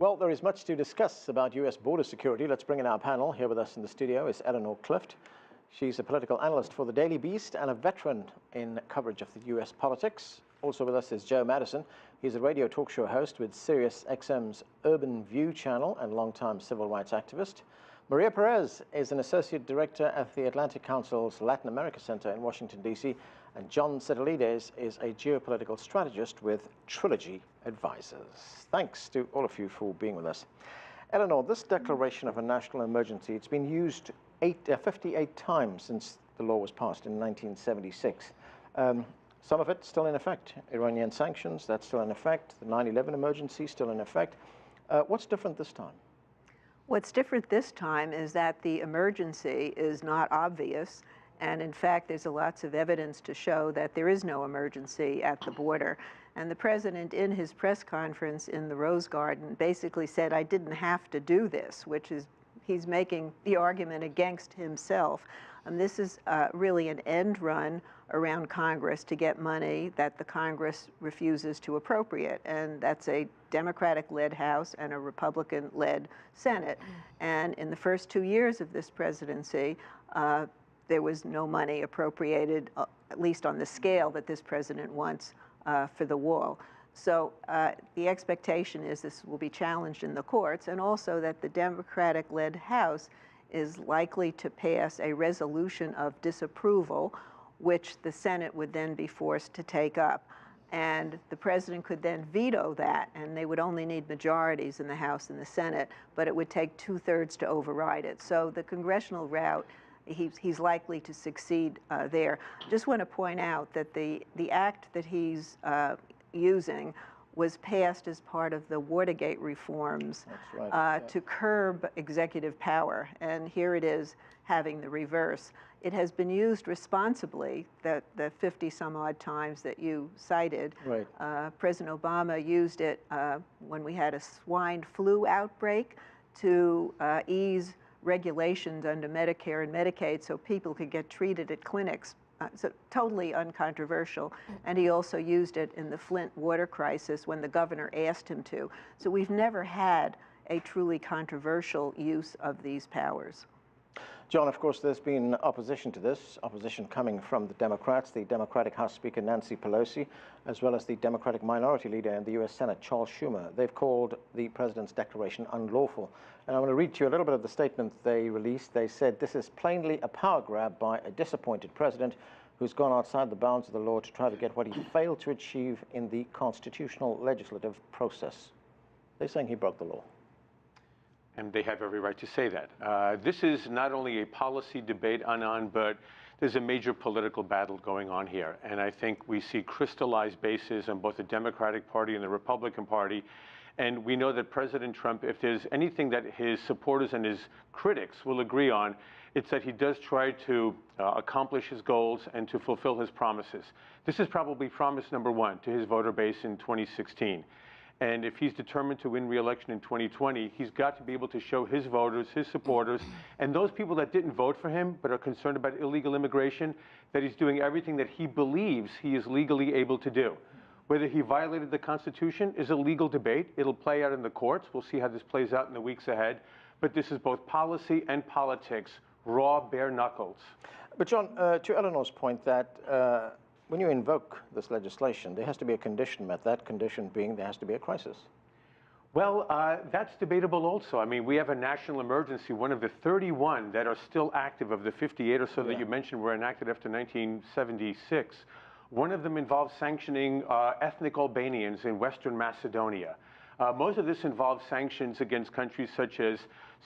Well, there is much to discuss about U.S. border security. Let's bring in our panel. Here with us in the studio is Eleanor Clift. She's a political analyst for the Daily Beast and a veteran in coverage of the U.S. politics. Also with us is Joe Madison. He's a radio talk show host with Sirius XM's Urban View channel and longtime civil rights activist. Maria Perez is an associate director at the Atlantic Council's Latin America Center in Washington, D.C. And John Sitilides is a geopolitical strategist with Trilogy Advisors. Thanks to all of you for being with us. Eleanor, this declaration of a national emergency, it's been used 58 times since the law was passed in 1976. Some of it still in effect. Iranian sanctions, that's still in effect. The 9/11 emergency, still in effect. What's different this time? What's different this time is that the emergency is not obvious. And in fact, there's lots of evidence to show that there is no emergency at the border. And the president, in his press conference in the Rose Garden, basically said, I didn't have to do this, which is, he's making the argument against himself. And this is really an end run around Congress to get money that the Congress refuses to appropriate. And that's a Democratic-led House and a Republican-led Senate. And in the first 2 years of this presidency, there was no money appropriated, at least on the scale that this president wants for the wall. So the expectation is this will be challenged in the courts, and also that the Democratic-led House is likely to pass a resolution of disapproval, which the Senate would then be forced to take up. And the president could then veto that, and they would only need majorities in the House and the Senate, but it would take 2/3 to override it. So the congressional route, he's likely to succeed there. Just want to point out that the act that he's using was passed as part of the Watergate reforms. That's right. To curb executive power, and here it is having the reverse. It has been used responsibly, the 50 some odd times that you cited. Right. President Obama used it when we had a swine flu outbreak to ease regulations under Medicare and Medicaid so people could get treated at clinics. So totally uncontroversial. And he also used it in the Flint water crisis when the governor asked him to. So we've never had a truly controversial use of these powers. John, of course, there's been opposition to this, opposition coming from the Democrats, the Democratic House Speaker Nancy Pelosi, as well as the Democratic Minority Leader in the U.S. Senate, Charles Schumer. They've called the president's declaration unlawful. And I want to read to you a little bit of the statement they released. They said, this is plainly a power grab by a disappointed president who's gone outside the bounds of the law to try to get what he failed to achieve in the constitutional legislative process. They're saying he broke the law. And they have every right to say that. This is not only a policy debate, Anand, but there's a major political battle going on here. And I think we see crystallized bases on both the Democratic Party and the Republican Party. And we know that President Trump, if there's anything that his supporters and his critics will agree on, it's that he does try to accomplish his goals and to fulfill his promises. This is probably promise number one to his voter base in 2016. And if he's determined to win re-election in 2020, he's got to be able to show his voters, his supporters, and those people that didn't vote for him but are concerned about illegal immigration, that he's doing everything that he believes he is legally able to do. Whether he violated the Constitution is a legal debate. It'll play out in the courts. We'll see how this plays out in the weeks ahead. But this is both policy and politics, raw, bare knuckles. But John, to Eleanor's point that when you invoke this legislation, there has to be a condition met, that condition being there has to be a crisis. Well, that's debatable also. I mean, we have a national emergency, one of the 31 that are still active of the 58 or so that you mentioned were enacted after 1976. One of them involves sanctioning ethnic Albanians in Western Macedonia. Most of this involves sanctions against countries such as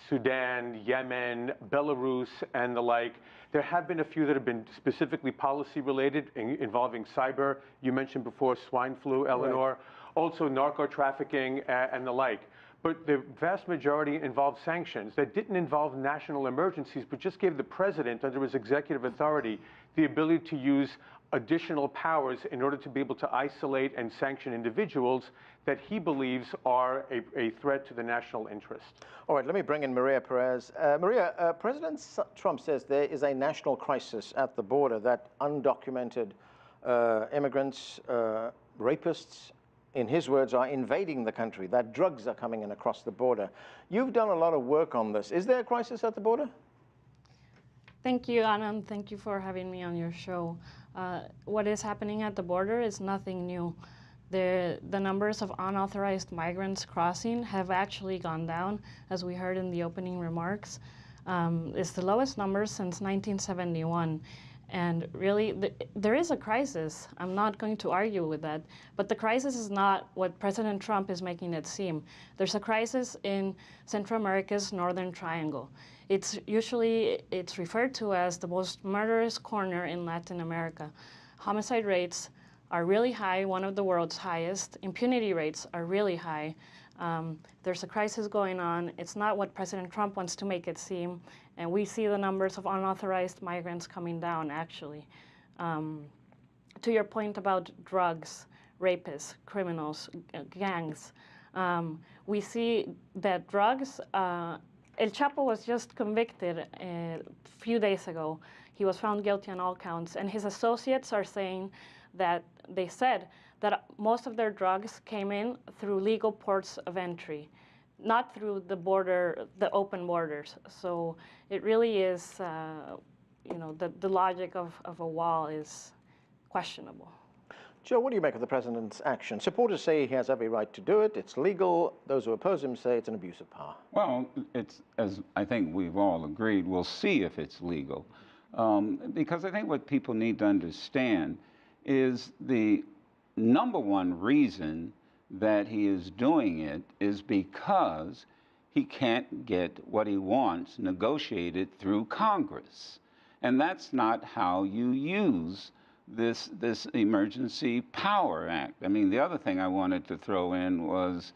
Sudan, Yemen, Belarus, and the like. There have been a few that have been specifically policy-related, involving cyber. You mentioned before swine flu, Eleanor. Right. Also narco-trafficking and the like. But the vast majority involved sanctions that didn't involve national emergencies, but just gave the president, under his executive authority, the ability to use additional powers in order to be able to isolate and sanction individuals that he believes are a threat to the national interest. All right, let me bring in Maria Perez. Maria, President Trump says there is a national crisis at the border, that undocumented immigrants, rapists, in his words, are invading the country, that drugs are coming in across the border. You've done a lot of work on this. Is there a crisis at the border? Thank you, Anand. Thank you for having me on your show. What is happening at the border is nothing new. The numbers of unauthorized migrants crossing have actually gone down, as we heard in the opening remarks. It's the lowest numbers since 1971. And really, there is a crisis. I'm not going to argue with that. But the crisis is not what President Trump is making it seem. There's a crisis in Central America's Northern Triangle. It's referred to as the most murderous corner in Latin America. Homicide rates are really high, one of the world's highest. Impunity rates are really high. There's a crisis going on. It's not what President Trump wants to make it seem. And we see the numbers of unauthorized migrants coming down, actually. To your point about drugs, rapists, criminals, gangs, we see that drugs, El Chapo was just convicted a few days ago. He was found guilty on all counts. And his associates are saying that they said that most of their drugs came in through legal ports of entry, not through the border, the open borders. So it really is, the logic of a wall is questionable. Joe, what do you make of the president's action? Supporters say he has every right to do it. It's legal. Those who oppose him say it's an abuse of power. Well, it's, as I think we've all agreed, we'll see if it's legal. Because I think what people need to understand is the number one reason that he is doing it is because he can't get what he wants negotiated through Congress. And that's not how you use this Emergency Power Act. I mean, the other thing I wanted to throw in was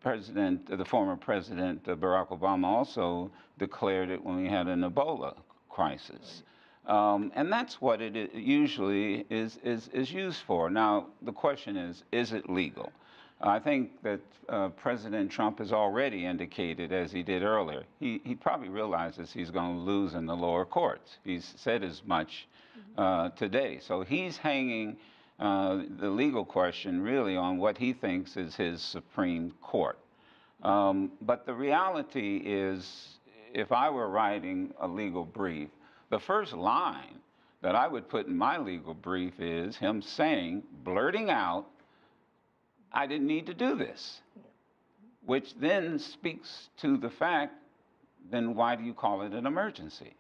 the former President Barack Obama also declared it when we had an Ebola crisis. And that's what it usually is used for. Now, the question is it legal? I think that President Trump has already indicated, as he did earlier, he probably realizes he's going to lose in the lower courts. He's said as much today. So he's hanging the legal question really on what he thinks is his Supreme Court. But the reality is, if I were writing a legal brief, the first line that I would put in my legal brief is him saying, blurting out, I didn't need to do this, which then speaks to the fact, then why do you call it an emergency?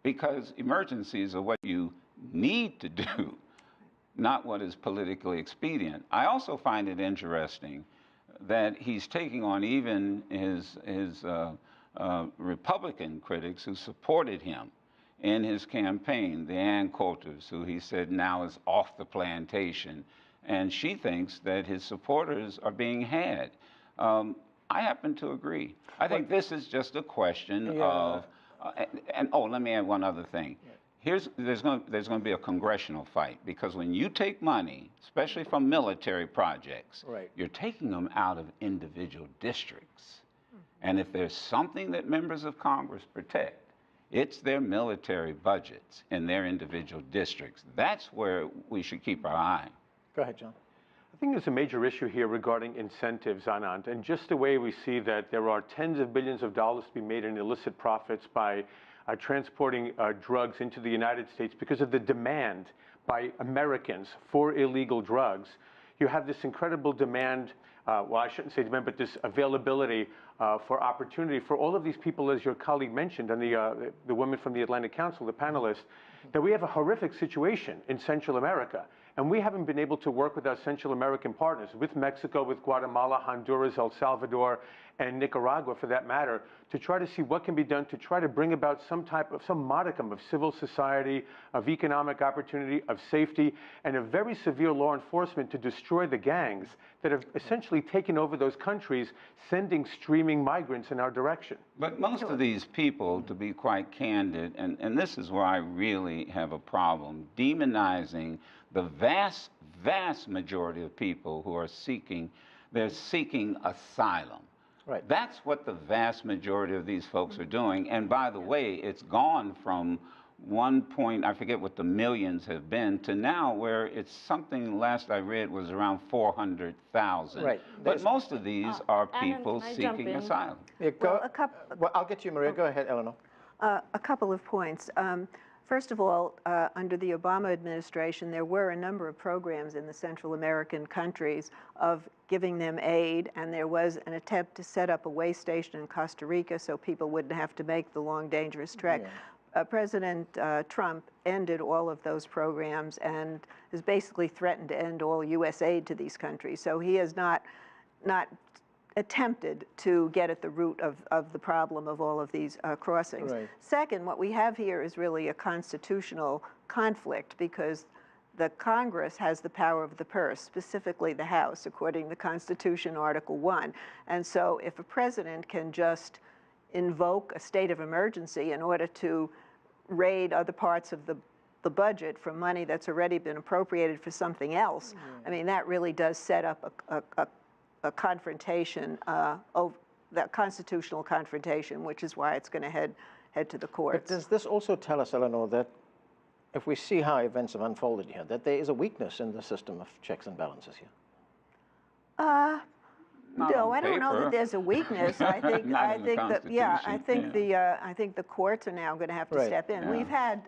Because emergencies are what you need to do, not what is politically expedient. I also find it interesting that he's taking on even his Republican critics who supported him in his campaign, the Ann Coulters, who he said now is off the plantation. And she thinks that his supporters are being had. I happen to agree. I think this is just a question of, let me add one other thing. There's going to be a congressional fight, because when you take money, especially from military projects, you're taking them out of individual districts. And if there's something that members of Congress protect, it's their military budgets in their individual districts. That's where we should keep our eye. Go ahead, John. I think there's a major issue here regarding incentives, Anand, and just the way we see that there are tens of billions of dollars to be made in illicit profits by transporting drugs into the United States because of the demand by Americans for illegal drugs. You have this incredible demand, well, I shouldn't say demand, but this availability for opportunity for all of these people, as your colleague mentioned, and the women from the Atlantic Council, the panelists, that we have a horrific situation in Central America. And we haven't been able to work with our Central American partners, with Mexico, with Guatemala, Honduras, El Salvador, and Nicaragua, for that matter, to try to see what can be done to try to bring about some modicum of civil society, of economic opportunity, of safety, and a very severe law enforcement to destroy the gangs that have essentially taken over those countries, sending streaming migrants in our direction. But most of these people, to be quite candid, and this is where I really have a problem, demonizing the vast, vast majority of people who are seeking asylum. Right. That's what the vast majority of these folks are doing. And by the way, it's gone from one point, I forget what the millions have been, to now where it's something, last I read, was around 400,000. Right. But most of these are Anna, people can I jump seeking in? asylum. Yeah, Well, well, I'll get to you, Maria. Go ahead, Eleanor. A couple of points. First of all, under the Obama administration, there were a number of programs in the Central American countries of giving them aid, and there was an attempt to set up a way station in Costa Rica so people wouldn't have to make the long, dangerous trek. Yeah. President Trump ended all of those programs and has basically threatened to end all U.S. aid to these countries. So he has not attempted to get at the root of the problem of all of these crossings. Right. Second, what we have here is really a constitutional conflict because the Congress has the power of the purse, specifically the House, according to the Constitution, Article 1. And so if a president can just invoke a state of emergency in order to raid other parts of the budget for money that's already been appropriated for something else, I mean, that really does set up a confrontation, that constitutional confrontation, which is why it's going to head to the courts. But does this also tell us, Eleanor, that if we see how events have unfolded here, that there is a weakness in the system of checks and balances here? No, I don't know that there's a weakness. I think I think the courts are now going to have to step in. We've had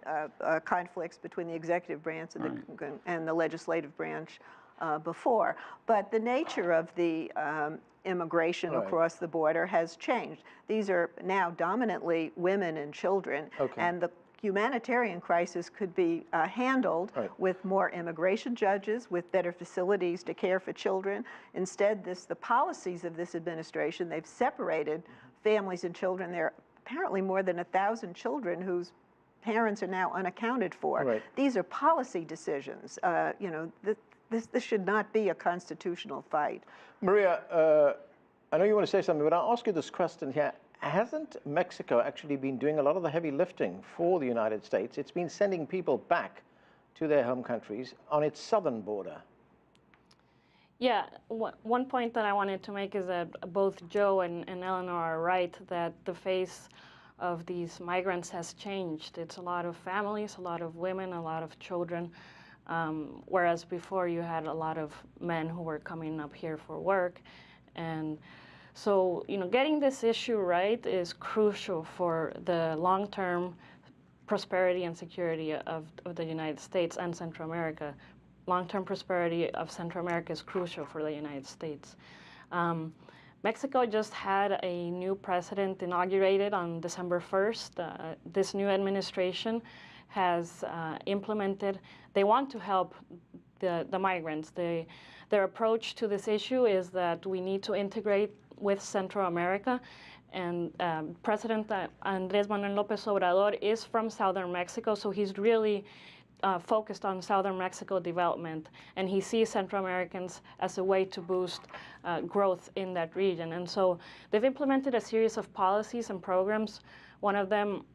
conflicts between the executive branch and the legislative branch before, but the nature of the immigration across the border has changed. These are now dominantly women and children, and the humanitarian crisis could be handled with more immigration judges, with better facilities to care for children. Instead, the policies of this administration, they've separated families and children. There are apparently more than 1,000 children whose parents are now unaccounted for. These are policy decisions. You know, this should not be a constitutional fight. Maria, I know you want to say something, but I'll ask you this question here. Hasn't Mexico actually been doing a lot of the heavy lifting for the United States? It's been sending people back to their home countries on its southern border. Yeah, one point that I wanted to make is that both Joe and Eleanor are right that the face of these migrants has changed. It's a lot of families, a lot of women, a lot of children, whereas before you had a lot of men who were coming up here for work. And so, you know, getting this issue right is crucial for the long-term prosperity and security of the United States and Central America. Long-term prosperity of Central America is crucial for the United States. Mexico just had a new president inaugurated on December 1st. This new administration has implemented, they want to help the migrants. Their approach to this issue is that we need to integrate with Central America, and President Andrés Manuel López Obrador is from Southern Mexico, so he's really focused on Southern Mexico development, and he sees Central Americans as a way to boost growth in that region. And so they've implemented a series of policies and programs. One of them,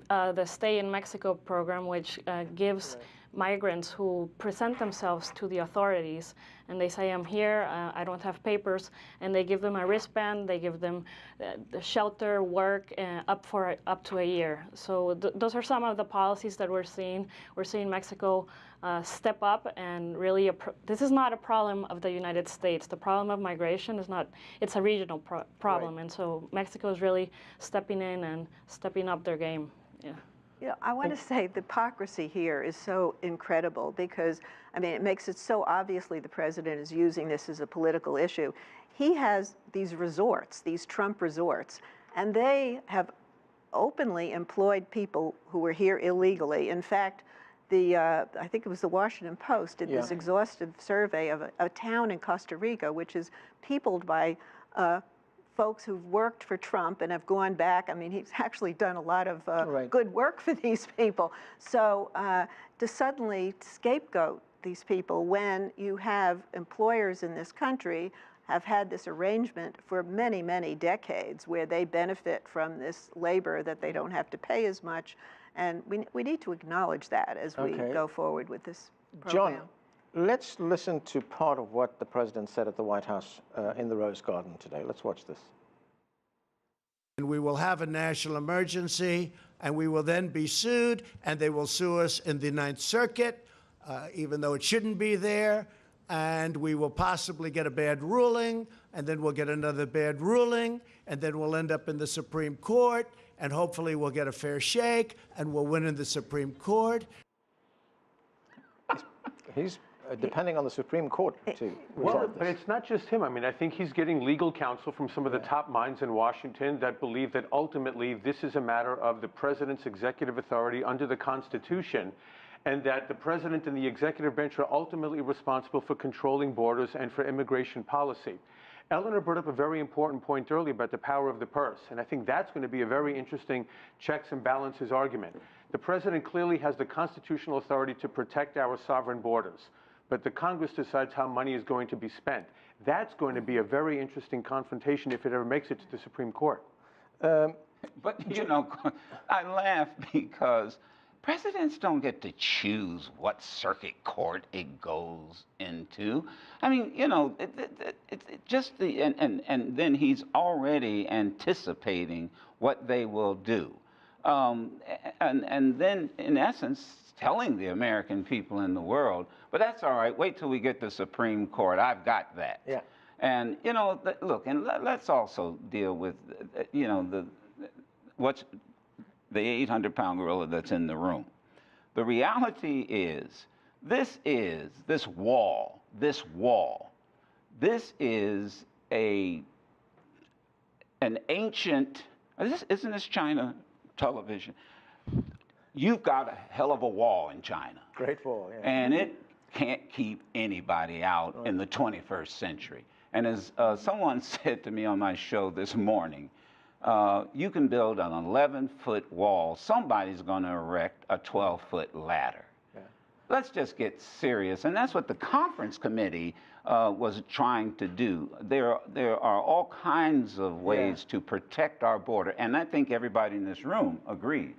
the Stay in Mexico program, which gives migrants who present themselves to the authorities and they say, I'm here, I don't have papers, and they give them a wristband, they give them the shelter, work, up to a year. So those are some of the policies that we're seeing. We're seeing Mexico step up and really, this is not a problem of the United States. The problem of migration is not, it's a regional problem. And so Mexico is really stepping in and stepping up their game. Yeah. You know, I want to say the hypocrisy here is so incredible because, I mean, it makes it so obviously the president is using this as a political issue. He has these resorts, these Trump resorts, and they have openly employed people who were here illegally. In fact, I think it was the Washington Post did this exhaustive survey of a town in Costa Rica, which is peopled by folks who've worked for Trump and have gone back. I mean, he's actually done a lot of good work for these people. So to suddenly scapegoat these people when you have employers in this country have had this arrangement for many, many decades where they benefit from this labor that they don't have to pay as much. And we need to acknowledge that as we go forward with this program. John, let's listen to part of what the president said at the White House in the Rose Garden today. Let's watch this. And we will have a national emergency. and we will then be sued, and they will sue us in the Ninth Circuit, even though it shouldn't be there, and we will possibly get a bad ruling, and then we'll get another bad ruling, and then we'll end up in the Supreme Court, and hopefully we'll get a fair shake, and we'll win in the Supreme Court. He's depending on the Supreme Court to Well, resolve but this. it's not just him. I mean, I think he's getting legal counsel from some of the top minds in Washington that believe that ultimately this is a matter of the president's executive authority under the Constitution, and that the president and the executive branch are ultimately responsible for controlling borders and for immigration policy. Eleanor brought up a very important point earlier about the power of the purse, and I think that's going to be a very interesting checks and balances argument. The president clearly has the constitutional authority to protect our sovereign borders, but the Congress decides how money is going to be spent. That's going to be a very interesting confrontation if it ever makes it to the Supreme Court. But, you know, I laugh because presidents don't get to choose what circuit court it goes into. I mean, you know, it's just the, and then he's already anticipating what they will do. And then, in essence, telling the American people in the world, but that's all right, wait till we get to Supreme Court, I've got that. Yeah. And, you know, look, and let's also deal with, you know, what's the 800-pound gorilla that's in the room. The reality is, this wall, this is an ancient, isn't this China television? You've got a hell of a wall in China. Great wall, yeah. And it can't keep anybody out in the 21st century. And as someone said to me on my show this morning, you can build an 11-foot wall. Somebody's going to erect a 12-foot ladder. Yeah. Let's just get serious. And that's what the conference committee was trying to do. There are all kinds of ways to protect our border. And I think everybody in this room agrees.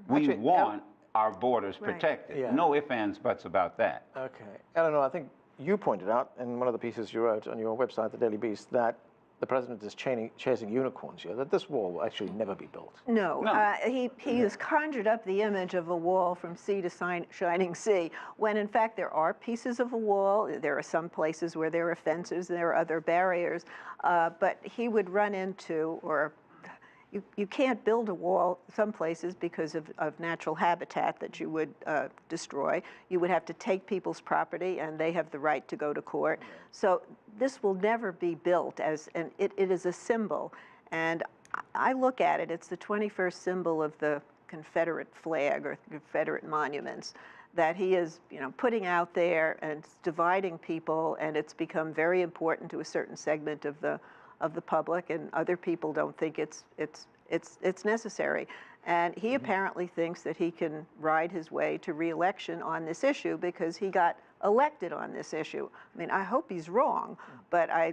We want our borders protected. Yeah. No ifs, ands, buts about that. Okay. Eleanor, I think you pointed out in one of the pieces you wrote on your website, The Daily Beast, that the president is chasing unicorns here, that this wall will actually never be built. No. He has conjured up the image of a wall from sea to shining sea, when in fact there are pieces of a wall. There are some places where there are fences, there are other barriers, but he would run into, or you can't build a wall some places because of natural habitat that you would destroy. You would have to take people's property, and they have the right to go to court. So this will never be built, and it is a symbol. And I look at it, it's the 21st symbol of the Confederate flag or Confederate monuments that he is, you know, putting out there, and it's dividing people, and it's become very important to a certain segment of the public, and other people don't think it's necessary. And he apparently thinks that he can ride his way to re-election on this issue because he got elected on this issue. I mean, I hope he's wrong, but I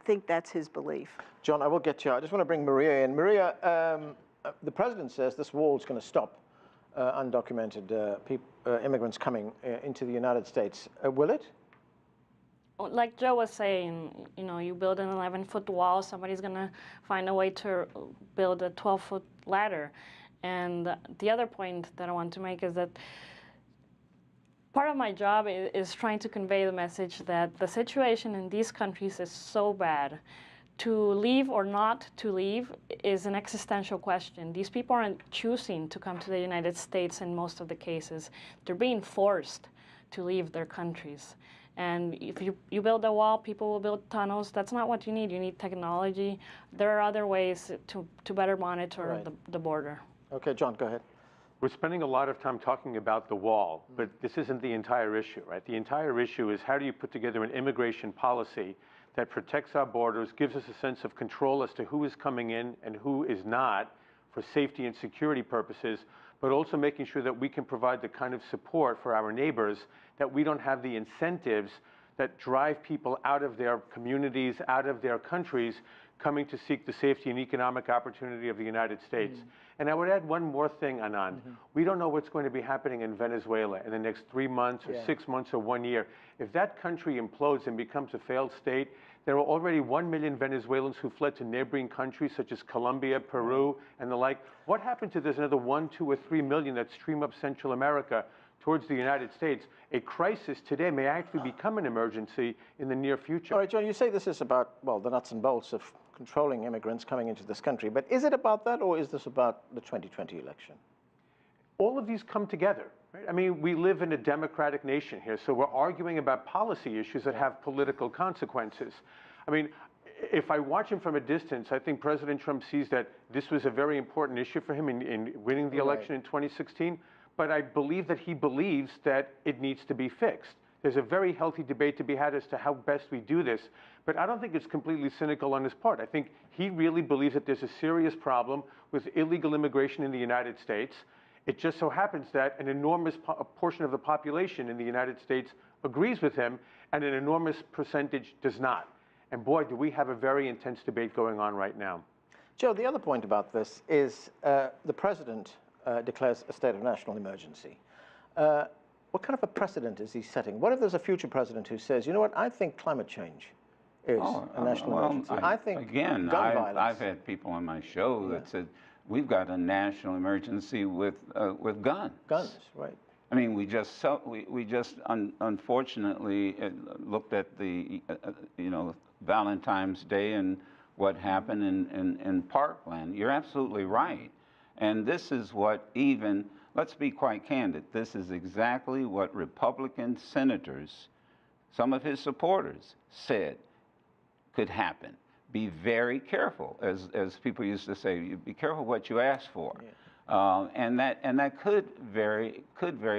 think that's his belief. John, I will get to you. I just want to bring Maria in. Maria, the president says this wall is going to stop undocumented immigrants coming into the United States. Will it? Like Joe was saying, you know, you build an 11-foot wall, somebody's going to find a way to build a 12-foot ladder. And the other point that I want to make is that part of my job is trying to convey the message that the situation in these countries is so bad. To leave or not to leave is an existential question. These people aren't choosing to come to the United States in most of the cases. They're being forced to leave their countries. And if you build a wall, people will build tunnels. That's not what you need. You need technology. There are other ways to better monitor the border. Okay, John, go ahead. We're spending a lot of time talking about the wall, but this isn't the entire issue, right? The entire issue is how do you put together an immigration policy that protects our borders, gives us a sense of control as to who is coming in and who is not for safety and security purposes, but also making sure that we can provide the kind of support for our neighbors that we don't have the incentives that drive people out of their communities, out of their countries, coming to seek the safety and economic opportunity of the United States. And I would add one more thing, Anand. We don't know what's going to be happening in Venezuela in the next 3 months or 6 months or 1 year. If that country implodes and becomes a failed state, There are already 1 million Venezuelans who fled to neighboring countries such as Colombia, Peru, and the like. What happens if there's another 1, 2, or 3 million that stream up Central America towards the United States? A crisis today may actually become an emergency in the near future. All right, John, you say this is about, well, the nuts and bolts of controlling immigrants coming into this country, but is it about that, or is this about the 2020 election? All of these come together. Right? I mean, we live in a democratic nation here, so we're arguing about policy issues that have political consequences. I mean, if I watch him from a distance, I think President Trump sees that this was a very important issue for him in winning the election in 2016, but I believe that he believes that it needs to be fixed. There's a very healthy debate to be had as to how best we do this, but I don't think it's completely cynical on his part. I think he really believes that there's a serious problem with illegal immigration in the United States. It just so happens that an enormous portion of the population in the United States agrees with him, and an enormous percentage does not. And boy, do we have a very intense debate going on right now. Joe, the other point about this is the president declares a state of national emergency. What kind of a precedent is he setting? What if there's a future president who says, you know what, I think climate change is a national emergency. I think gun violence. I've had people on my show that said, we've got a national emergency with guns. Guns, right. I mean, we just unfortunately looked at the Valentine's Day and what happened in Parkland. You're absolutely right, and this is what let's be quite candid. This is exactly what Republican senators, some of his supporters, said could happen. Be very careful, as people used to say. Be careful what you ask for. Yeah. And that could very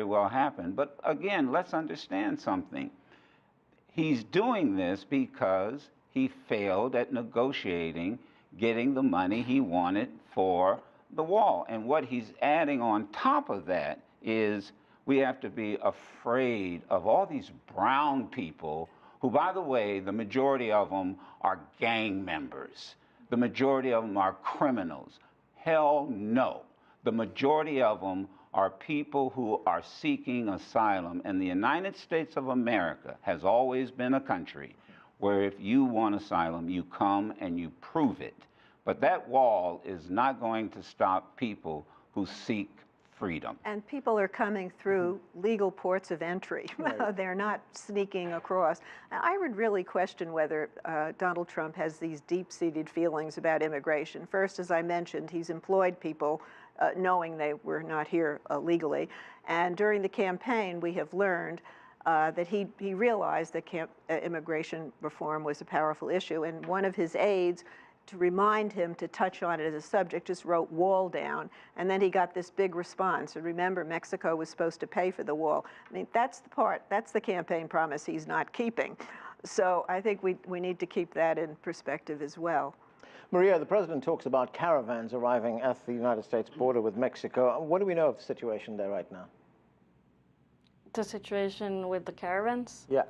well happen. But again, let's understand something. He's doing this because he failed at negotiating, getting the money he wanted for the wall. And what he's adding on top of that is we have to be afraid of all these brown people who, by the way, the majority of them are gang members. The majority of them are criminals. Hell no. The majority of them are people who are seeking asylum. And the United States of America has always been a country where if you want asylum, you come and you prove it. But that wall is not going to stop people who seek freedom. And people are coming through legal ports of entry. Right. They're not sneaking across. I would really question whether Donald Trump has these deep-seated feelings about immigration. First, as I mentioned, he's employed people knowing they were not here legally. And during the campaign, we have learned that he realized that immigration reform was a powerful issue. And one of his aides, to remind him to touch on it as a subject, just wrote wall down. And then he got this big response. And remember, Mexico was supposed to pay for the wall. I mean, that's the campaign promise he's not keeping. So I think we need to keep that in perspective as well. Maria, the president talks about caravans arriving at the United States border with Mexico. What do we know of the situation there right now? The situation with the caravans? Yeah.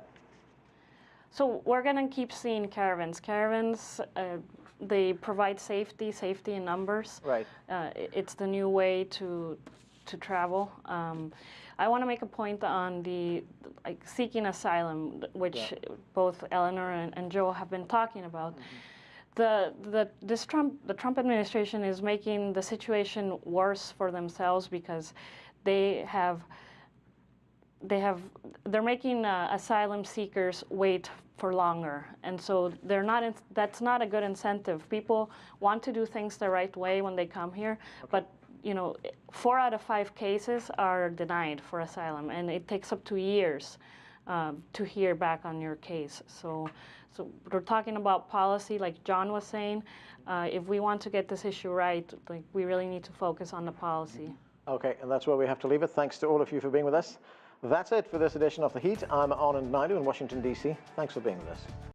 So we're going to keep seeing caravans. Caravans, they provide safety in numbers. Right. It's the new way to travel. I want to make a point on the seeking asylum, which both Eleanor and Joe have been talking about. The Trump administration is making the situation worse for themselves because they're making asylum seekers wait for longer, and so that's not a good incentive. People want to do things the right way when they come here, but 4 out of 5 cases are denied for asylum, and it takes up to years to hear back on your case. So we're talking about policy, like John was saying. If we want to get this issue right, we really need to focus on the policy. Okay, and that's where we have to leave it. Thanks to all of you for being with us. That's it for this edition of The Heat. I'm Anand Naidu in Washington, D.C. Thanks for being with us.